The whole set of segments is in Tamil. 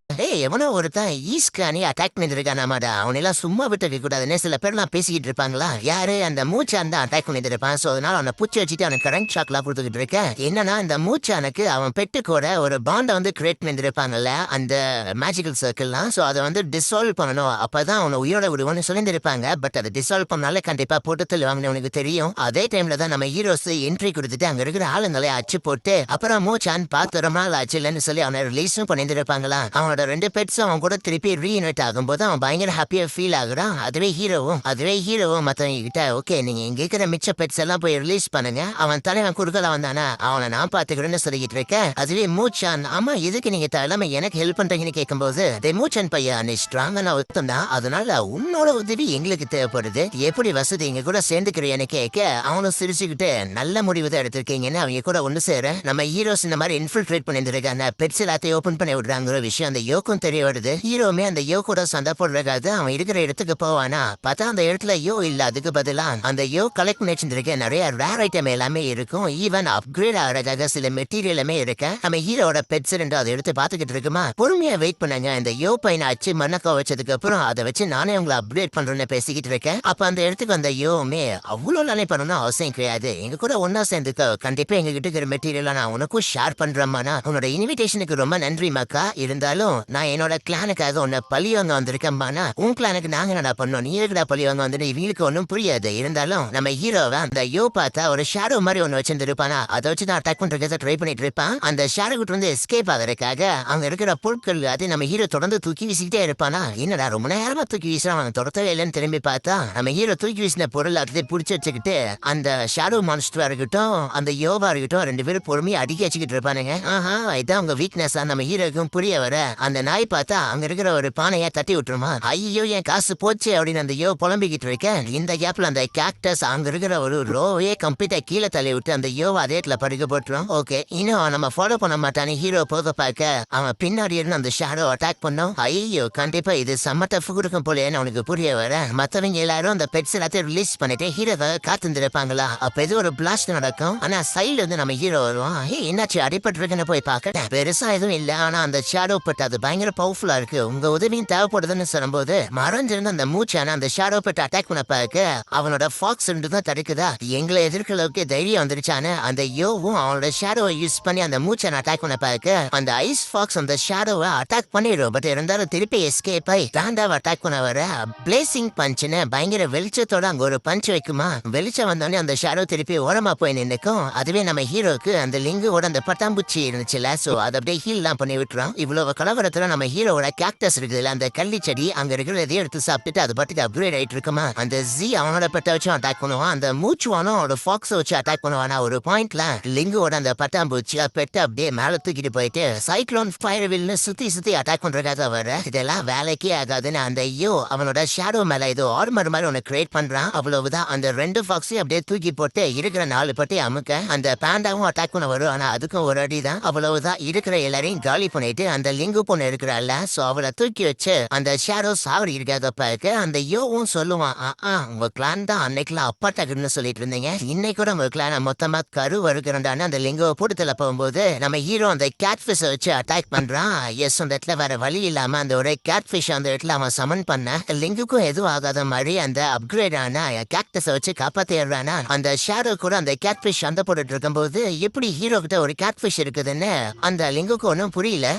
டேய் எவனோ ஒருத்தன் ஈஸ்கானி அட்டாக் பண்ணிருக்கானாமாடா. அவனெல்லாம் சும்மா விட்டு வைக்க கூடாதுன்னு சில பேர்லாம் பேசிக்கிட்டு இருப்பாங்களா. யாரு அந்த மூச்சான் தான் அட்டாக் பண்ணிட்டு இருப்பான். சோ அதனால அவனை பூச்சி வச்சுட்டு அவனுக்கு கரண்ட் ஷாக்லாம் கொடுத்துக்கிட்டு இருக்கேன். என்னன்னா இந்த மூச்சானுக்கு அவன் பெட்டு கூட ஒரு பாண்டை வந்து கிரியேட் பண்ணிருப்பாங்கல்ல அந்த மேஜிக்கல் சர்க்கிள்லாம். சோ அதை வந்து டிசால்வ் பண்ணணும். அப்பதான் அவனை உயிரோட விடுவோம்னு சொல்லியிருப்பாங்க. பட் அதை டிசால்வ் பண்ணாலே கண்டிப்பா போட்டு தள்ளுவாங்கன்னு உனக்கு தெரியும். அதே டைம்ல தான் நம்ம ஹீரோஸ் என்ட்ரி கொடுத்துட்டு அங்க இருக்கிற ஆளுங்களை அச்சு போட்டு அப்புறம் மூச்சான் பார்த்து ரொம்ப நாள் ஆச்சு இல்லைன்னு சொல்லி அவனை ரிலீஸும் பண்ணிருப்பாங்களா. அவனோட ரெண்டு பெட்ஸும் அவன் கூட திருப்பி ரீயூனைட் ஆகும்போது அவன் பயங்கர ஹாப்பியா ஃபீல் ஆகுறான். அதுவே ஹீரோவும் மத்தவங்க கிட்ட ஓகே நீங்க இங்க இருக்கிற மிச்ச பெட்ஸ் எல்லாம் போய் ரிலீஸ் பண்ணுங்க, அவன் தலைவன் குறுக்கல வந்தானா அவனை நான் பாத்துக்கிறேன்னு சொல்லிக்கிட்டு இருக்கேன். அதுவே மூச்சான் ஆமா எதுக்கு நீங்க தலைமை எனக்கு ஹெல்ப் பண்றீங்கன்னு கேட்கும்போது மூச்சான் பையன் நீ ஸ்ட்ராங்கான ஒருத்தம் தான், அதனால உன்னோட உதவி எங்களுக்கு தேவைப்படுது, எப்படி வசதி எங்க கூட சேர்ந்துக்கிறேன்னு கேட்க அவனும் சிரிச்சுக்கிட்டு நல்ல முடிவு தான் எடுத்திருக்கீங்கன்னு அவங்க கூட ஒண்ணு சேர நம்ம ஹீரோஸ் இந்த மாதிரி இன்ஃபில்ட்ரேட் பண்ணிருக்காங்க. பெட்ஸ் எல்லாத்தையும் ஓபன் பண்ணி விடுறாங்கிற விஷயம் அந்த யோக்கும் தெரிய வருது. ஹீரோமே அந்த யோ கூட சண்டை போடுறதுக்காக அவன் இருக்கிற இடத்துக்கு போவானா. பார்த்தா அந்த இடத்துல யோ இல்ல, அதுக்கு பதிலா அந்த யோ கலெக்ட் பண்ணி வச்சிருக்க நிறைய ரேர் ஐட்டம் எல்லாமே இருக்கும். ஈவன் அப்கிரேட் ஆகிறதுக்காக சில மெட்டீரியலுமே இருக்கு. நம்ம ஹீரோட பெட்ஸ் ரெண்டு அதை எடுத்து பாத்துக்கிட்டு இருக்குமா. பொறுமையா வெயிட் பண்ணாங்க. இந்த யோ பையனை அச்சு மண்ணக்கா வச்சதுக்கு அப்புறம் அதை வச்சு நானே உங்களை அப்கிரேட் பண்றேன்னு பேசிக்கிட்டு இருக்கேன். அப்ப அந்த இடத்துக்கு அந்த யோவுமே அவ்வளவு நாளே பண்ணணும் அவசியம் கிடையாது, எங்க கூட ஒன்னா சேர்ந்துக்க கண்டிப்பா எங்க கிட்ட இருக்கிற மெட்டீரியல் நான் உனக்கும் ஷேர் பண்றேம்மாண்ணா. உன்னோட இன்விடேஷனுக்கு ரொம்ப நன்றி மக்கா, இருந்தாலும் நான் என்னோட கிளானுக்காக உன்னை பழியவங்க வந்திருக்கேம்மாண்ணா. உன் கிளானுக்கு நாங்க என்னடா பண்ணோம், நீ எதுக்குடா பழியவங்க வந்துட்டு இவங்களுக்கு ஒன்றும் புரியாது. இருந்தாலும் நம்ம ஹீரோவை அந்த யோ பார்த்தா ஒரு ஷேடோ மாதிரி ஒன்று வச்சிருந்துருப்பானா, அதை வச்சு நான் அட்டாக் பண்றதுக்கு ட்ரை பண்ணிட்டு இருப்பான். அந்த ஷேடோ கிட்ட வந்து எஸ்கேப் ஆகிறதுக்காக அங்க இருக்கிற பொருட்கள் அது நம்ம ஹீரோ தொடர்ந்து தூக்கி வீசிக்கிட்டே இருப்பானா. என்னடா ரொம்ப நேரமா தூக்கி வீசுறான், அவன் தொடர்த்தவே இல்லைன்னு திரும்பி பார்த்தா நம்ம ஹீரோ தூக்கி வீசின பொருள் அதை பிடிச்சி வச்சுக்கிட்டு அந்த ஷேடோ மான்ஸ்டரா இருக்கட்டும் அந்த யோவா இருக்கட்டும் ரெண்டு பேரும் பொறுமையா அடிக்க வச்சுக்கிட்டு இருப்பானுங்க. ஆஹா இதான் அவங்க வீக்னஸ் நம்ம ஹீரோக்கும் புரிய வர அந்த நாய் பார்த்தா அங்க இருக்கிற ஒரு பானையை தட்டி விட்டுருமா. ஐயோ என் காசு போச்சு அப்படின்னு அந்த யோ புலம்பிக்கிட்டு இருக்கேன். இந்த கேப்ல அந்த கேக்டஸ் அங்க இருக்கிற ஒரு ரோவே கம்ப்ளீட்டா கீழே தள்ளி விட்டு அந்த யோவை அதே இடத்துல படுக்க போட்டுரும். ஓகே இன்னும் நம்ம ஃபாலோ பண்ண மாட்டானே ஹீரோ போக பார்க்க அவன் பின்னாடி இருந்து அந்த ஷேடோ அட்டாக் பண்ணோம். ஐயோ கண்டிப்பா இது செம்ம டஃப் கொடுக்கும் போலேன்னு அவனுக்கு புரிய வர மத்தவங்க எல்லாரும் அந்த பெட்ஸ் எல்லாத்தையும் ரிலீஸ் பண்ணிட்டு ஹீரோவை காத்துருப்பாங்களா. அப்ப இது ஒரு பிளாஸ்ட் நடக்கும். ஆனா சைட்ல இருந்து நம்ம ஹீரோ வருவான். என்னாச்சு அடிபட்டு இருக்குன்னு போய் பார்க்க பெருசா எதுவும் இல்ல, ஆனா அந்த ஷேடோ பெட் அது பயங்கர பவர்ஃபுல்லா இருக்கு, உங்க உதவியும் தேவைப்படுதுன்னு சொல்லும்போது மறைஞ்சிருந்த அந்த மூச்சான அந்த ஷேடோ பெட் அட்டாக் பண்ண பார்க்க அவனோட ஃபாக்ஸ் ரெண்டு தான் தடுக்குதா. எங்களை எதிர்க்க அளவுக்கு தைரியம் வந்துருச்சானு அந்த யோவும் அவனோட ஷேடோவை யூஸ் பண்ணி அந்த மூச்சான அட்டாக் பண்ண பார்க்க அந்த ஐஸ் ஃபாக்ஸ் அந்த ஷேடோவை அட்டாக் பண்ணிடும். பட் இருந்தாலும் திருப்பி எஸ்கேப் ஆகி தாண்டாவை அட்டாக் பண்ண வர பிளேசிங் பஞ்சுன்னு பயங்கர வெளிச்சத்தோட அங்க ஒரு பஞ்ச் வைக்குமா. வெளிச்சம் வந்தோடனே அந்த ஷேடோ திருப்பி ஓரமா போய் நின்னுக்கும். அதுவே நம்ம ஹீரோக்கு அந்த லிங்கோட அந்த பட்டாம்பூச்சி இருந்துச்சுல, சோ அதை அப்படியே ஹீல்லாம் பண்ணி விட்டுறோம். இவ்வளவு கலவரத்துல நம்ம ஹீரோட கேக்டஸ் இருக்குதுல்ல அந்த கள்ளி செடி அங்க இருக்கிற எதையும் எடுத்து சாப்பிட்டுட்டு அது பாட்டுக்கு அப்கிரேட் ஆயிட்டு இருக்குமா. அந்த ஜி அவனோட பெட்டை வச்சு அட்டாக் பண்ணுவான், அந்த மூச்சுவானும் அவனோட ஃபாக்ஸை வச்சு அட்டாக் பண்ணுவானா. ஒரு பாயிண்ட்ல லிங்கோட அந்த பட்டாம்பூச்சி பெட்டை அப்படியே மேல தூக்கிட்டு போயிட்டு சைக்ளோன் ஃபயர் வில்னு சுத்தி சுத்தி அட்டாக் பண்றதுக்காக வர இதெல்லாம் வேலைக்கே ஆகாதுன்னு அந்த ஐயோ அவனோட ஷேடோ மேல ஏதோ ஆர்மர் மாதிரி ஒன்னு கிரியேட் பண்றான். அவ்வளவுதான் அந்த ரெண்டு ஃபாக்ஸையும் அப்படியே தூக்கி போட்டு இருக்கிற 4 பட்டி அமுக்க அந்த பேண்டாவும் அட்டாக் பண்ண வரும். ஆனா அதுக்கும் ஒரு அடி தான். அவ்வளவுதான் இருக்கிற எல்லாரையும் காலி பண்ணிட்டு அந்த லிங்கு பொண்ணு இருக்கிறாள் சோ அவளை தூக்கி வச்சு அந்த ஷேடோ சாவடி இருக்காதப்ப அந்த யோவும் சொல்லுவான் உங்க கிளான் தான் அன்னைக்குலாம் அப்பாட்டாக்குன்னு சொல்லிட்டு இருந்தீங்க, இன்னைக்கு கூட உங்க கிளான மொத்தமா கரு வருகிறான்னு அந்த லிங்கோ போட்டுல போகும்போது நம்ம ஹீரோ அந்த கேட் ஃபிஷ் வச்சு அட்டாக் பண்றான். எஸ் அந்த இடத்துல வேற வழி இல்லாம அந்த ஒரு கேட் ஃபிஷ் அந்த இடத்துல அவன் சமன் பண்ண லிங்குக்கும் எதுவும் ஆகாத மாதிரி அந்த அப்கிரேட் ஆன கேக்டஸை வச்சு காப்பாத்திடுறானா. அந்த ஷேடோ கூட அந்த கேட் ஃபிஷ் சண்டை போட்டுட்டு இருக்கும்போது எப்படி ஹீரோ கிட்ட ஒரு கேட் ஃபிஷ் இருக்குதுன்னு அந்த லிங்குக்கு ஒன்றும் புரியல.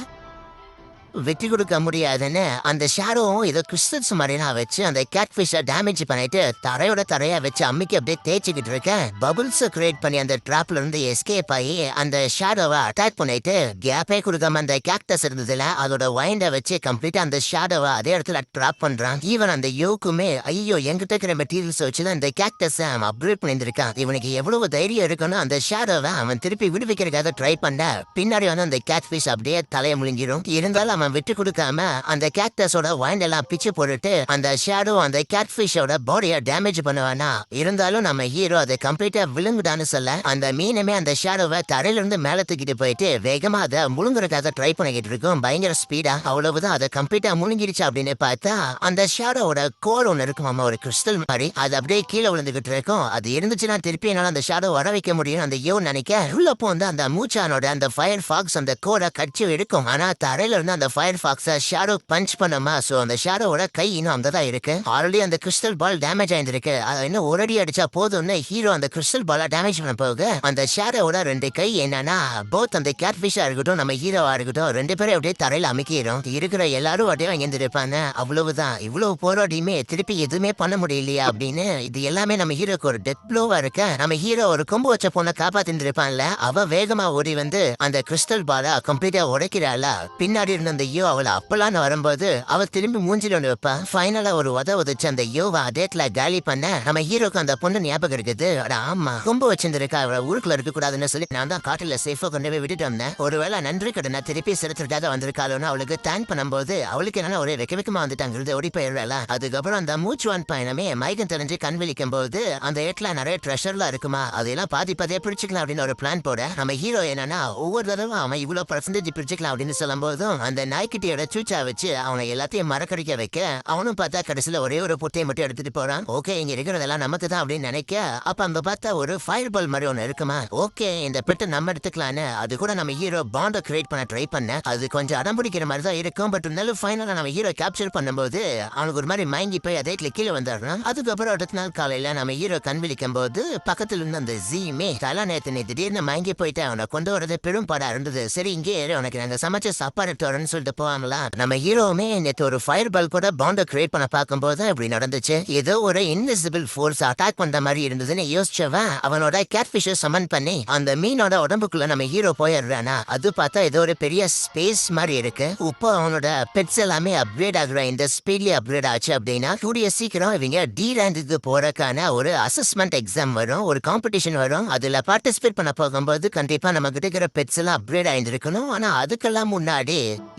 வெற்றி கொடுக்க முடியாதுன்னு அந்த ஷேடோவும் ஏதோ கிறிஸ்டல்ஸ் மாதிரினா வச்சு அந்த கேட் ஃபிஷ்ஷை டேமேஜ் பண்ணிட்டு தரையோட தரையா வச்சு அம்மிக்கு அப்படியே தேய்ச்சிக்கிட்டு இருக்கேன். பபுள்ஸை கிரியேட் பண்ணி அந்த ட்ராப்ல இருந்து எஸ்கேப் ஆகி அந்த ஷேடோவை அட்டாக் பண்ணிட்டு கேப்பே கொடுக்காம அந்த கேக்டஸ் இருந்ததுல அதோட வைண்டை வச்சு கம்ப்ளீட்டா அந்த ஷேடோவை அதே இடத்துல ட்ராப் பண்றான். ஈவன் அந்த யோக்குமே ஐயோ எங்கிட்ட இருக்கிற மெட்டீரியல்ஸ் வச்சுதான் இந்த கேக்டஸை அவன் அப்கிரேட் பண்ணியிருக்கான். இவனுக்கு எவ்வளவு தைரியம் இருக்கணும் அந்த ஷேடோவை அவன் திருப்பி விடுவிக்கிறதுக்காக ட்ரை பண்ண பின்னாடி வந்து அந்த கேட் ஃபிஷ் அப்படியே தலையை முழுங்கிடும். இருந்தாலும் அவன் விட்டு கொடுக்காம அந்த கேக்டஸோட வைண்ட் எல்லாம் பிச்சு போட்டுட்டு அந்த ஷேடோ அந்த கேட் ஃபிஷோட பாடியை டேமேஜ் பண்ணுவானா. இருந்தாலும் நம்ம ஹீரோ அதை கம்ப்ளீட்டா விழுங்குதான்னு சொல்ல அந்த மீனுமே அந்த ஷேடோவை தரையில இருந்து மேல தூக்கிட்டு போயிட்டு வேகமா அதை முழுங்குறதுக்காக ட்ரை பண்ணிக்கிட்டு இருக்கும் பயங்கர ஸ்பீடா. அவ்வளவுதான் அதை கம்ப்ளீட்டா முழுங்கிடுச்சு அப்படின்னு பார்த்தா அந்த ஷேடோவோட கோர் ஒன்று இருக்கும் ஒரு கிறிஸ்டல் மாதிரி, அது அப்படியே கீழே விழுந்துகிட்டு இருக்கும். அது இருந்துச்சுன்னா திருப்பி என்னால அந்த ஷேடோ வர வைக்க முடியும் அந்த யோ நினைக்க உள்ளப்போ வந்து அந்த மூச்சானோட அந்த ஃபயர் ஃபாக்ஸ் அந்த கோரை கட்சி எடுக்கும். ஆனா தரையில இருந்து அந்த ஃபயர் ஃபாக்ஸ ஷேடோ பஞ்ச் பண்ணமா, சோ அந்த ஷேடோவோட கை இன்னும் அங்கதான் இருக்கு. ஆல்ரெடி அந்த கிறிஸ்டல் பால் டேமேஜ் ஆயிருந்திருக்கு. அது இன்னும் ஒரு அடி அடிச்சா போதும்னு ஹீரோ அந்த கிறிஸ்டல் பால டேமேஜ் பண்ண போக அந்த ஷேடோவோட 2 கை என்னன்னா போத் அந்த கேட் ஃபிஷ்ஷா இருக்கட்டும் நம்ம ஹீரோவா இருக்கட்டும் 2 பேரும் அப்படியே தரையில அமைக்கிறோம். இருக்கிற எல்லாரும் அப்படியே அங்கிருந்து இருப்பாங்க. அவ்வளவுதான். இவ்வளவு போராடியுமே திருப்பி எதுவுமே பண்ண முடியலையா அப்படின்னு இது எல்லாமே நம்ம ஹீரோக்கு ஒரு டெத் ப்ளோவா இருக்க. நம்ம ஹீரோ ஒரு கொம்பு வச்ச பொண்ணை காப்பாத்திட்டு இருப்பான்ல, அவ வேகமா ஓடி வந்து அந்த கிறிஸ்டல் பால கம்ப்ளீட்டா உடைக்கிறாள. பின்னாடி இருந்த அந்த யோ அவளை அப்பலான்னு வரும்போது அவ திரும்பி மூஞ்சில ஒண்ணு வைப்பா. ஃபைனலா ஒரு உதச்சு அந்த யோவா டேட்ல காலி பண்ண நம்ம ஹீரோக்கு அந்த பொண்ணு ஞாபகம் இருக்குது. அட ஆமா, கொம்பு வச்சிருக்கா, அவளை ஊருக்குள்ள இருக்க கூடாதுன்னு சொல்லி நான் தான் காட்டுல சேஃபா கொண்டு போய் விட்டுட்டு வந்தேன். ஒருவேளை நன்றி கடனை திருப்பி சிறுத்துட்டாத வந்திருக்காளோன்னு அவளுக்கு தேங்க் பண்ணும்போது அவளுக்கு என்னன்னா ஒரே வெக்கமா வந்துட்டாங்க, ஓடி போயிடுறாள. அதுக்கப்புறம் அந்த மூச்சுவான் பயணமே மயக்கம் தெரிஞ்சு கண் விழிக்கும் போது அந்த இடத்துல நிறைய ட்ரெஷர்லாம் இருக்குமா, அதெல்லாம் பாதி பாதியா பிடிச்சிக்கலாம் அப்படின்னு ஒரு பிளான் போட நம்ம ஹீரோ என்னன்னா ஒவ்வொரு தடவை அவன் இவ்வளவு பர்சன்டேஜ் பிடிச்சிக்கலாம் அப்படின்னு சொல்லும் போதும் அந்த நாய்க்குட்டியோட சூச்சா வச்சு அவனை எல்லாத்தையும் மறக்கடிக்க வைக்க அவனும் பார்த்தா கடைசியில ஒரே ஒரு பொட்டையை மட்டும் எடுத்துட்டு போறான். ஓகே, இங்க இருக்கிறதெல்லாம் நமக்கு தான் அப்படின்னு நினைக்க அப்ப அங்க பார்த்தா ஒரு ஃபயர் பால் மாதிரி ஒண்ணு இருக்குமா. ஓகே, இந்த பெட்டை நம்ம எடுத்துக்கலான்னு அது கூட நம்ம ஹீரோ பாண்டை கிரியேட் பண்ண ட்ரை பண்ண. அது கொஞ்சம் அடம் பிடிக்கிற மாதிரி தான் இருக்கும். பட் இருந்தாலும் ஃபைனலா நம்ம ஹீரோ கேப்சர் பண்ணும்போது அவனுக்கு ஒரு மாதிரி மயங்கி போய் அதே கீழே வந்துடுறான். அதுக்கப்புறம் அடுத்த நாள் காலையில நம்ம ஹீரோ கண் விழிக்கும் போது பக்கத்துல இருந்த அந்த ஜீமே தலா நேத்து திடீர்னு மயங்கி போயிட்டு அவனை கொண்டு வரது பெரும் படம் இருந்தது. சரி, இங்கே உனக்கு நாங்க சமைச்ச சாப்பாடு எடுத்து சொல்லிட்டு போவாங்களா. நம்ம ஹீரோவுமே நேற்று ஒரு ஃபயர் பால் கூட பாண்டை கிரியேட் பண்ண பார்க்கும்போது இப்படி நடந்துச்சு. ஏதோ ஒரு இன்விசிபிள் ஃபோர்ஸ் அட்டாக் பண்ற மாதிரி இருந்ததுன்னு யோசிச்சவன் அவனோட கேட்ஃபிஷை சமன் பண்ணி அந்த மீனோட உடம்புக்குள்ள நம்ம ஹீரோ போயிடுறானா. அது பார்த்தா ஏதோ ஒரு பெரிய ஸ்பேஸ் மாதிரி இருக்கு. இப்போ அவனோட பெட்ஸ் எல்லாமே அப்கிரேட் ஆகுற இந்த ஸ்பீட்லி அப்கிரேட் ஆச்சு அப்படின்னா கூடிய சீக்கிரம் இவங்க டி ரேண்டுக்கு போறதுக்கான ஒரு அசஸ்மெண்ட் எக்ஸாம் வரும், ஒரு காம்படிஷன் வரும். அதுல பார்ட்டிசிபேட் பண்ண போகும்போது கண்டிப்பா நம்ம கிட்ட இருக்கிற பெட்ஸ் எல்லாம் அப்கிரேட் ஆயிருக்கணும். ஆனா அதுக்கெல்லாம் முன்னாடி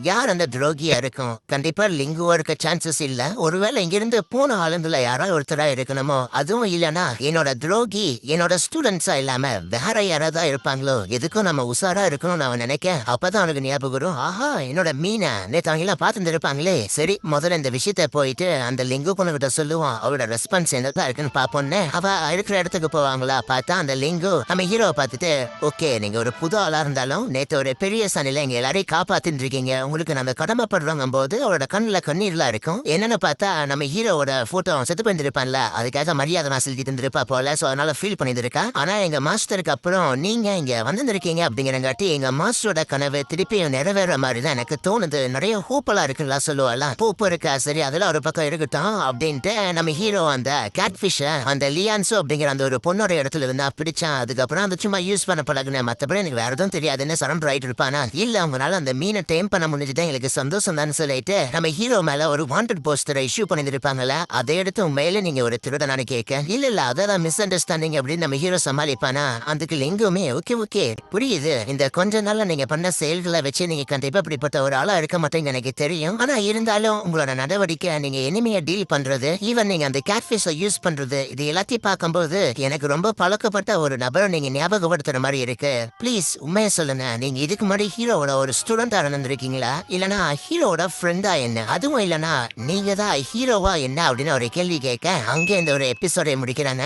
யார் அந்த துரோகியா இருக்கும்? கண்டிப்பா லிங்குவா இருக்க சான்சஸ் இல்ல. ஒருவேளை இங்கிருந்து போன ஆளுங்கள யாராவது ஒருத்தரா இருக்கணுமோ. அதுவும் இல்லனா என்னோட துரோகி என்னோட ஸ்டூடெண்ட்ஸா இல்லாம வேற யாராவது இருப்பாங்களோ. எதுக்கும் நம்ம உஷாரா இருக்கணும்னு அவன் நினைக்க. அப்பதான் அவனுக்கு ஞாபகம் வரும், ஆஹா என்னோட மீனை நேற்று அவங்க எல்லாம் பார்த்துட்டு இருப்பாங்களே. சரி, முதல்ல இந்த விஷயத்த போயிட்டு அந்த லிங்கு பொண்ணுகிட்ட சொல்லுவான். அவளோட ரெஸ்பான்ஸ் என்னதான் இருக்குன்னு பாப்போன்னு அவ இருக்கிற இடத்துக்கு போவாங்களா. பார்த்தா அந்த லிங்கு நம்ம ஹீரோவை பார்த்துட்டு, ஓகே நீங்க ஒரு புது ஆளா இருந்தாலும் நேற்று ஒரு பெரிய சனில எங்க எல்லாரையும் காப்பாத்தின்னு இருக்கீங்க, உங்களுக்கு நம்ம கடமைப்படுறோங்க போது அவரோட கண்ணுல கண்ணீர்லாம் இருக்கும். என்னன்னு பார்த்தா நம்ம ஹீரோவோட போட்டோ செத்து போயிருந்திருப்பான்ல, அதுக்காக மரியாதை நான் செலுத்திட்டு இருந்திருப்பா போல. சோ அதனால ஃபீல் பண்ணிட்டு இருக்கா. ஆனா எங்க மாஸ்டருக்கு அப்புறம் நீங்க இங்க வந்திருக்கீங்க அப்படிங்கிறங்காட்டி எங்க மாஸ்டரோட கனவு திருப்பியும் நிறைவேற மாதிரி தான் எனக்கு தோணுது. நிறைய ஹோப்பெல்லாம் இருக்குல்ல சொல்லுவாலாம். பூப்பு இருக்கா, சரி அதெல்லாம் ஒரு பக்கம் இருக்கட்டும் அப்படின்ட்டு நம்ம ஹீரோ அந்த கேட்ஃபிஷ அந்த லியான்சோ அப்படிங்கிற அந்த ஒரு பொண்ணோட இடத்துல இருந்தா பிடிச்சான். அதுக்கப்புறம் அந்த சும்மா யூஸ் பண்ண பழகுன, மத்தபடி எனக்கு வேற எதுவும் தெரியாதுன்னு சரண்டர் ஆயிட்டு இருப்பானா. இல்ல அவங்களால அந்த மீனை டேம் பண்ண முடிஞ்சுதான் எங்களுக்கு சந்தோஷம் தான் சொல்லிட்டு நம்ம ஹீரோ மேல ஒரு வாண்டட் போஸ்டரை இஷ்யூ பண்ணிட்டு இருப்பாங்களா. அதை எடுத்து மேல நீங்க ஒரு திருடனானு கேட்க, இல்ல அதான் மிஸ் அண்டர்ஸ்டாண்டிங் அப்படின்னு நம்ம ஹீரோ சமாளிப்பானா. அதுக்கு லிங்குமே ஓகே புரியுது, இந்த கொஞ்ச நாள்ல நீங்க பண்ண செயல்களை வச்சு நீங்க கண்டிப்பா இப்படிப்பட்ட ஒரு ஆளா இருக்க மாட்டேங்க எனக்கு தெரியும். ஆனா இருந்தாலும் உங்களோட நடவடிக்கை, நீங்க எனிமையா டீல் பண்றது, ஈவன் நீங்க அந்த கேட்ஃபிஷை யூஸ் பண்றது, இது எல்லாத்தையும் பார்க்கும்போது எனக்கு ரொம்ப பழக்கப்பட்ட ஒரு நபரை நீங்க ஞாபகப்படுத்துற மாதிரி இருக்கு. ப்ளீஸ் உண்மையை சொல்லுங்க, நீங்க இதுக்கு முன்னாடி ஹீரோவோட ஒரு ஸ்டூடெண்டா இருந்திருக்கீங்களா, இல்லனா ஹீரோவோட ஃப்ரெண்டா என்ன, அதுவும் இல்லனா நீங்க தான் ஹீரோவா என்ன அப்படின்னு ஒரு கேள்வி கேட்க அங்கே இந்த ஒரு எபிசோடை முடிக்கிறாங்க.